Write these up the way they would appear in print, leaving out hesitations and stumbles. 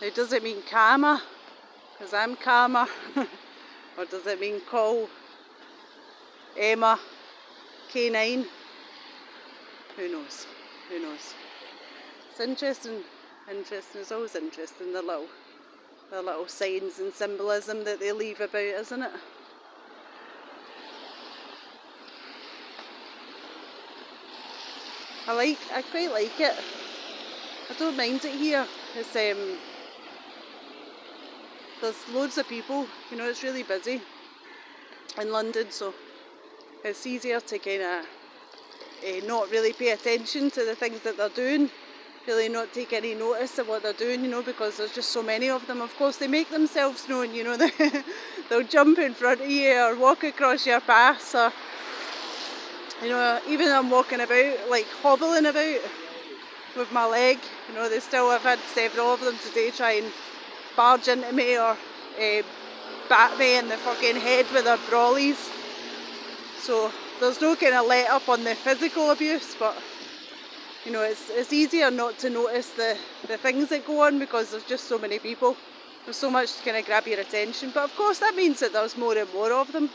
Now, does it mean karma, because I'm karma, or does it mean call Emma K9? Who knows? Who knows? It's interesting. It's always interesting, the little signs and symbolism that they leave about, isn't it? I quite like it. I don't mind it here. It's there's loads of people, you know, it's really busy in London, so it's easier to kind of not really pay attention to the things that they're doing, really not take any notice of what they're doing, you know, because there's just so many of them. Of course, they make themselves known, you know, they'll jump in front of you or walk across your path, or, you know, even I'm walking about, like hobbling about with my leg, you know, I've had several of them today try and barge into me or bat me in the fucking head with their brollies. So there's no kind of let up on the physical abuse, but you know, it's easier not to notice the things that go on because there's just so many people. There's so much to kind of grab your attention. But of course that means that there's more and more of them.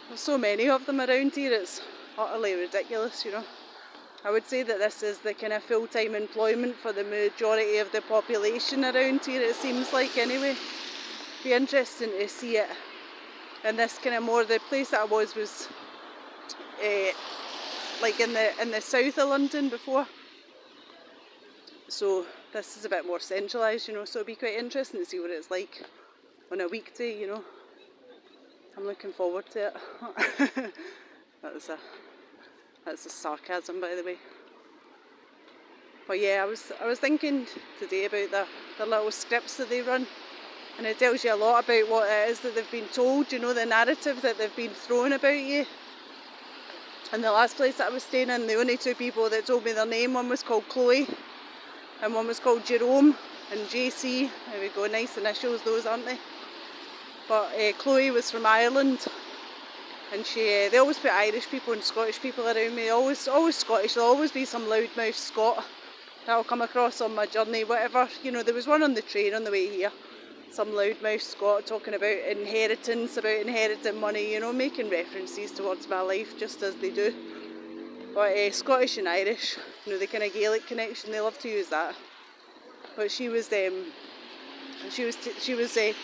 There's so many of them around here, it's utterly ridiculous, you know. I would say that this is the kind of full-time employment for the majority of the population around here, it seems like, anyway. Be interesting to see it. And this kind of more, the place that I was like in the south of London before. So this is a bit more centralised, you know, so it'll be quite interesting to see what it's like on a weekday, you know. I'm looking forward to it. That's a sarcasm, by the way. But yeah, I was thinking today about the little scripts that they run, and it tells you a lot about what it is that they've been told, you know, the narrative that they've been thrown about you. And the last place that I was staying in, the only two people that told me their name, one was called Chloe and one was called Jerome, and JC. There we go, nice initials those, aren't they? But Chloe was from Ireland, and they always put Irish people and Scottish people around me, always Scottish. There'll always be some loudmouth Scot that'll come across on my journey, whatever. You know, there was one on the train on the way here, some loudmouth Scot talking about inheritance, about inheriting money, you know, making references towards my life, just as they do. But Scottish and Irish, you know, the kind of Gaelic connection, they love to use that. But she was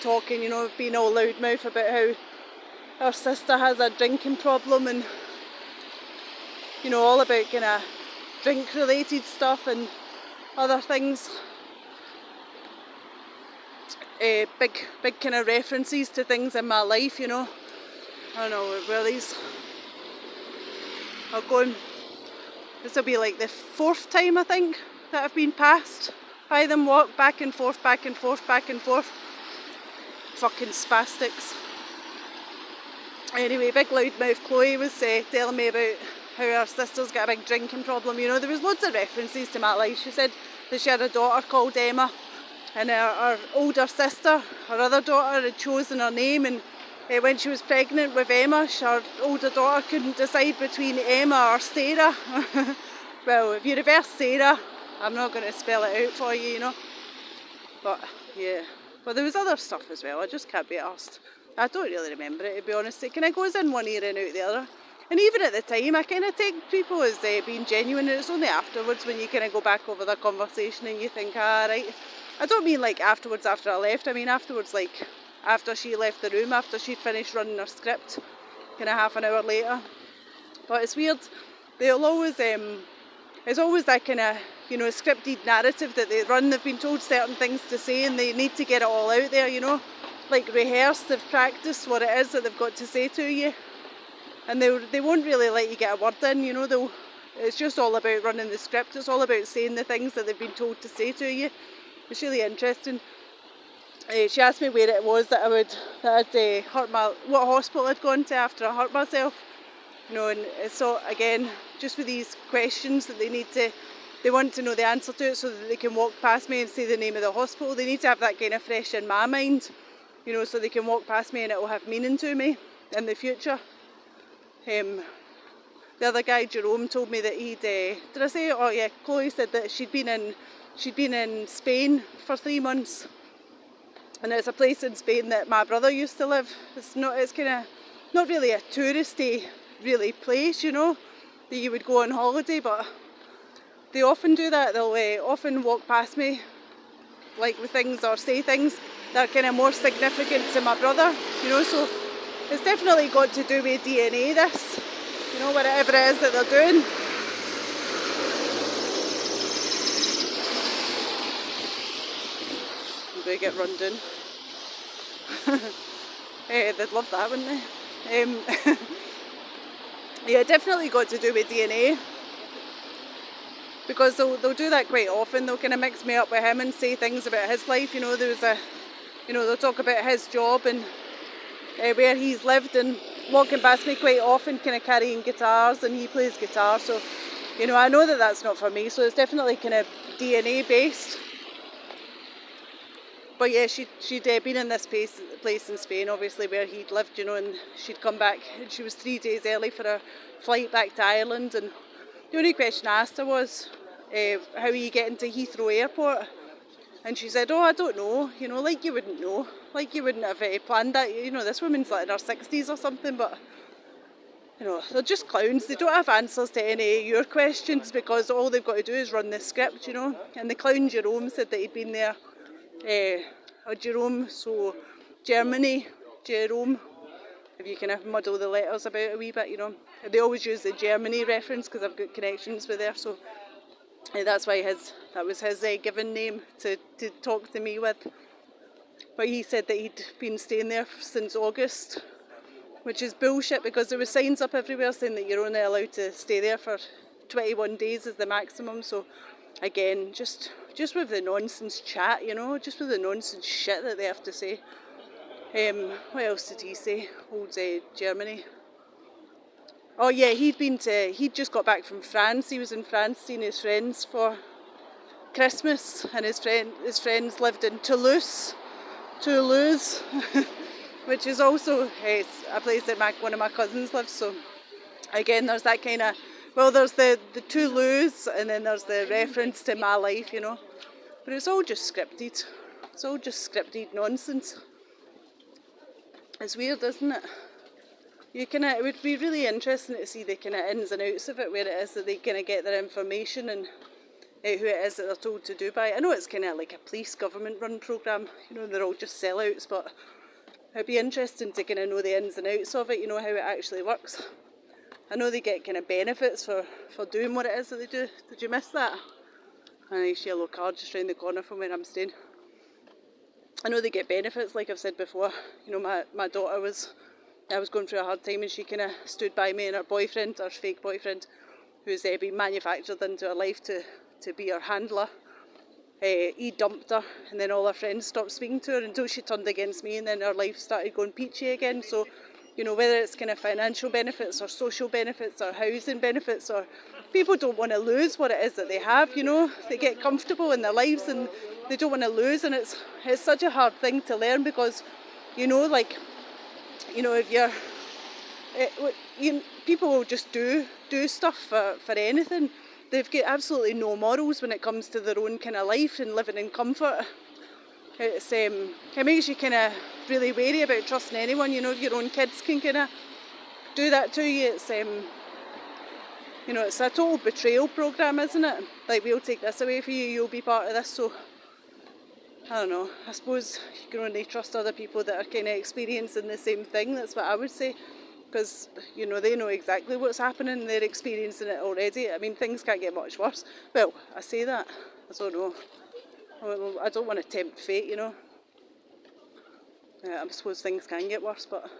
talking, you know, being all loudmouth about how her sister has a drinking problem, and you know, all about kind of drink related stuff and other things. Big kind of references to things in my life, you know. I don't know where these are going. This will be like the fourth time, I think, that I've been passed by them, walk back and forth, back and forth, back and forth. Fucking spastics. Anyway, big loudmouth Chloe was telling me about how her sister's got a big drinking problem. You know, there was loads of references to my life. She said that she had a daughter called Emma, and her older sister, her other daughter, had chosen her name, and when she was pregnant with Emma, her older daughter couldn't decide between Emma or Sarah. Well, if you reverse Sarah, I'm not going to spell it out for you, you know. But yeah, but there was other stuff as well. I just can't be arsed. I don't really remember it, to be honest. It kind of goes in one ear and out the other. And even at the time, I kind of take people as being genuine, and it's only afterwards when you kind of go back over the conversation and you think, right. I don't mean like afterwards after I left. I mean afterwards, like after she left the room, after she'd finished running her script, kind of half an hour later. But it's weird. They'll always, it's always that kind of, you know, scripted narrative that they run. They've been told certain things to say and they need to get it all out there, you know. Like rehearsed, they've practiced what it is that they've got to say to you. And they won't really let you get a word in, you know. It's just all about running the script. It's all about saying the things that they've been told to say to you. It's really interesting. She asked me where it was that I'd hurt what hospital I'd gone to after I hurt myself. You know, and so again, just with these questions that they want to know the answer to it so that they can walk past me and say the name of the hospital. They need to have that kind of fresh in my mind, you know, so they can walk past me and it will have meaning to me in the future. The other guy, Jerome, told me that did I say it? Oh yeah, Chloe said that she'd been in she'd been in Spain for 3 months, and it's a place in Spain that my brother used to live. It's kind of not really a touristy really place, you know, that you would go on holiday, but they often do that. They'll often walk past me like with things or say things that are kind of more significant to my brother, you know, so it's definitely got to do with DNA, this, you know, whatever it is that they're doing. I'm going to get run down. They'd love that, wouldn't they? Yeah, definitely got to do with DNA, because they'll do that quite often. They'll kind of mix me up with him and say things about his life, you know. They'll talk about his job and where he's lived, and walking past me quite often kind of carrying guitars, and he plays guitar, so, you know, I know that that's not for me, so it's definitely kind of DNA based. But yeah, she'd been in this place in Spain, obviously, where he'd lived, you know, and she'd come back, and she was 3 days early for her flight back to Ireland, and the only question I asked her was, how are you getting to Heathrow Airport? And she said, oh, I don't know, you know, like you wouldn't know, like you wouldn't have planned that, you know, this woman's like in her 60s or something, but, you know, they're just clowns. They don't have answers to any of your questions, because all they've got to do is run the script, you know. And the clown Jerome said that he'd been there, Jerome, so JermonE, Jerome, if you kind of muddle the letters about a wee bit, you know. They always use the JermonE reference because I've got connections with there, so that's why that was his given name to talk to me with. But he said that he'd been staying there since August, which is bullshit, because there were signs up everywhere saying that you're only allowed to stay there for 21 days is the maximum. So again, just with the nonsense chat, you know, just with the nonsense shit that they have to say. What else did he say? Old JermonE. Oh yeah, he'd just got back from France. He was in France seeing his friends for Christmas, and his friends lived in Toulouse, which is also a place that one of my cousins lives. So again, there's that kind of, well, there's the Toulouse, and then there's the reference to my life, you know. But it's all just scripted. It's all just scripted nonsense. It's weird, isn't it? It would be really interesting to see the kind of ins and outs of it, where it is that they kind of get their information, and who it is that they're told to do by. I know it's kind of like a police government-run programme, you know, they're all just sellouts, but it'd be interesting to kind of know the ins and outs of it, you know, how it actually works. I know they get kind of benefits for doing what it is that they do. Did you miss that? A nice yellow car just round the corner from where I'm staying. I know they get benefits, like I've said before. You know, my daughter I was going through a hard time, and she kind of stood by me, and her boyfriend, her fake boyfriend, who's been manufactured into her life to be her handler, he dumped her, and then all her friends stopped speaking to her until she turned against me, and then her life started going peachy again. So, you know, whether it's kind of financial benefits or social benefits or housing benefits, or people don't want to lose what it is that they have, you know. They get comfortable in their lives and they don't want to lose, and it's such a hard thing to learn, because, you know, like, you know, if people will just do stuff for anything. They've got absolutely no morals when it comes to their own kind of life and living in comfort. It makes you kind of really wary about trusting anyone. You know, if your own kids can kind of do that to you, it's you know, it's a total betrayal programme, isn't it? Like, we'll take this away from you, you'll be part of this. So I don't know, I suppose you can only trust other people that are kind of experiencing the same thing. That's what I would say, because, you know, they know exactly what's happening, they're experiencing it already. I mean, things can't get much worse. Well, I say that, I don't know. I don't want to tempt fate, you know. I suppose things can get worse, but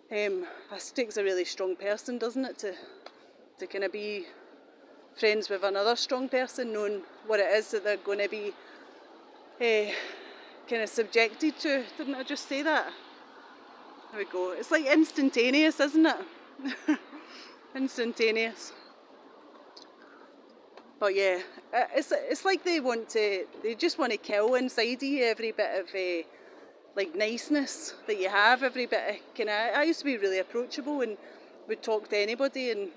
it takes a really strong person, doesn't it, to kind of be friends with another strong person, knowing what it is that they're going to be kind of subjected to. Didn't I just say that? There we go. It's like instantaneous, isn't it? Instantaneous. But yeah, it's like they just want to kill inside you every bit of like niceness that you have, every bit of kind of. I used to be really approachable and would talk to anybody and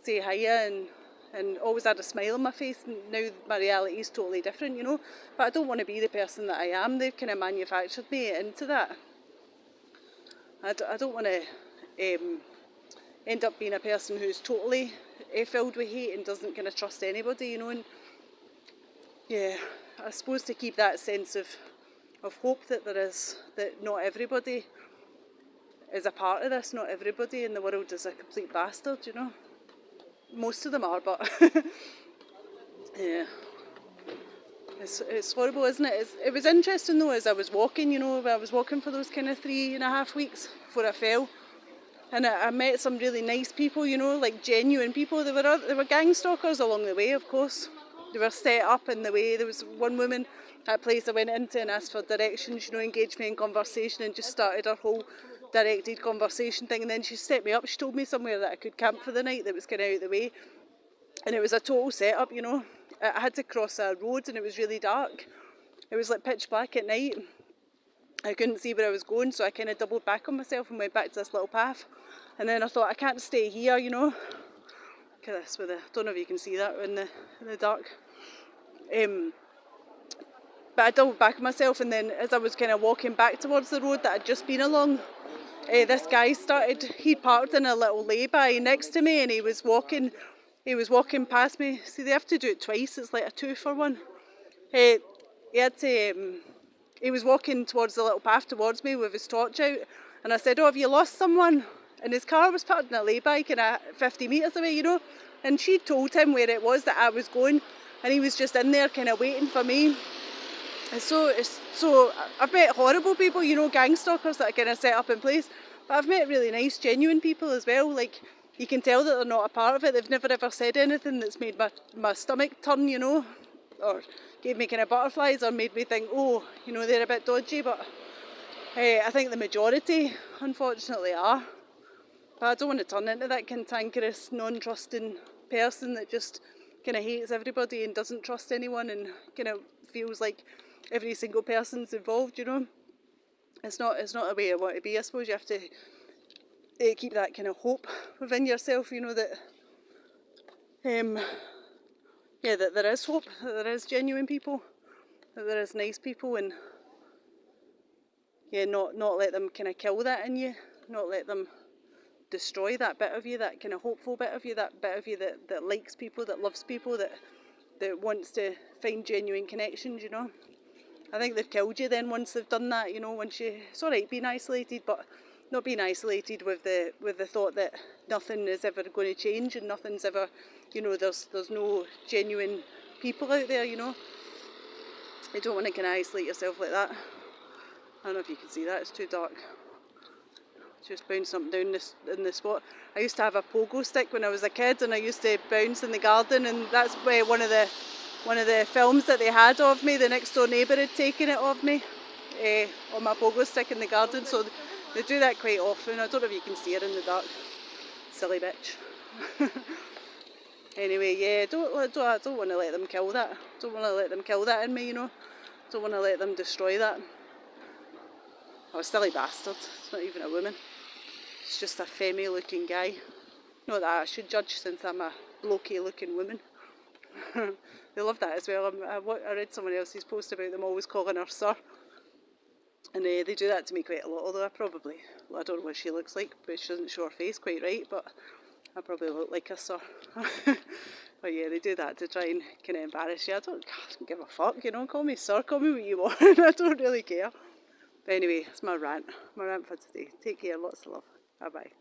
say hiya, and and always had a smile on my face, and now my reality is totally different, you know. But I don't want to be the person that I am. They've kind of manufactured me into that. I don't want to end up being a person who's totally filled with hate and doesn't kind of trust anybody, you know. And yeah, I suppose to keep that sense of hope that there is, that not everybody is a part of this, not everybody in the world is a complete bastard, you know. Most of them are, but yeah, it's horrible, isn't it? It was interesting though, as I was walking, you know, I was walking for those kind of 3.5 weeks before I fell, and I met some really nice people, you know, like genuine people. They were gang stalkers along the way, of course. They were set up in the way. There was one woman at a place I went into and asked for directions, you know, engaged me in conversation and just started her whole directed conversation thing, and then she set me up. She told me somewhere that I could camp for the night that was kind of out of the way, and it was a total setup, you know. I had to cross a road and it was really dark. It was like pitch black at night. I couldn't see where I was going, so I kind of doubled back on myself and went back to this little path, and then I thought, I can't stay here, you know. Look at this, I don't know if you can see that in the dark. But I doubled back on myself, and then as I was kind of walking back towards the road that I'd just been along, this guy he'd parked in a little lay-by next to me, and he was walking past me. See, they have to do it twice, it's like a 2-for-1. He was walking towards the little path towards me with his torch out, and I said, oh, have you lost someone? And his car was parked in a lay-by kind of 50 metres away, you know, and she told him where it was that I was going, and he was just in there kind of waiting for me. So I've met horrible people, you know, gang stalkers that are kind of set up in place, but I've met really nice, genuine people as well. Like, you can tell that they're not a part of it. They've never ever said anything that's made my stomach turn, you know, or gave me kind of butterflies, or made me think, oh, you know, they're a bit dodgy. But I think the majority, unfortunately, are. But I don't want to turn into that cantankerous, non-trusting person that just kind of hates everybody and doesn't trust anyone and kind of feels like every single person's involved, you know. It's not a way I want to be. I suppose you have to keep that kind of hope within yourself, you know, that that there is hope, that there is genuine people, that there is nice people, and not let them kind of kill that in you, not let them destroy that bit of you, that kind of hopeful bit of you, that bit of you that likes people, that loves people, that wants to find genuine connections, you know. I think they've killed you then once they've done that, you know. Once it's alright being isolated, but not being isolated with the thought that nothing is ever going to change and nothing's ever, you know, there's no genuine people out there, you know. You don't want to kind of isolate yourself like that. I don't know if you can see that, it's too dark. Just bouncing up and down in the spot. I used to have a pogo stick when I was a kid, and I used to bounce in the garden, and that's where one of the films that they had of me, the next door neighbour had taken it of me on my pogo stick in the garden. So they do that quite often. I don't know if you can see her in the dark. Silly bitch. Anyway, yeah, I don't want to let them kill that. Don't want to let them kill that in me, you know. Don't want to let them destroy that. Oh, a silly bastard. It's not even a woman. It's just a femmy looking guy. Not that I should judge, since I'm a blokey looking woman. They love that as well. I read someone else's post about them always calling her sir. And they do that to me quite a lot, although I don't know what she looks like, but she doesn't show her face quite right, but I probably look like a sir. But yeah, they do that to try and kind of embarrass you. I don't give a fuck, you know, call me sir, call me what you want. I don't really care. But anyway, it's my rant for today. Take care, lots of love. Bye bye.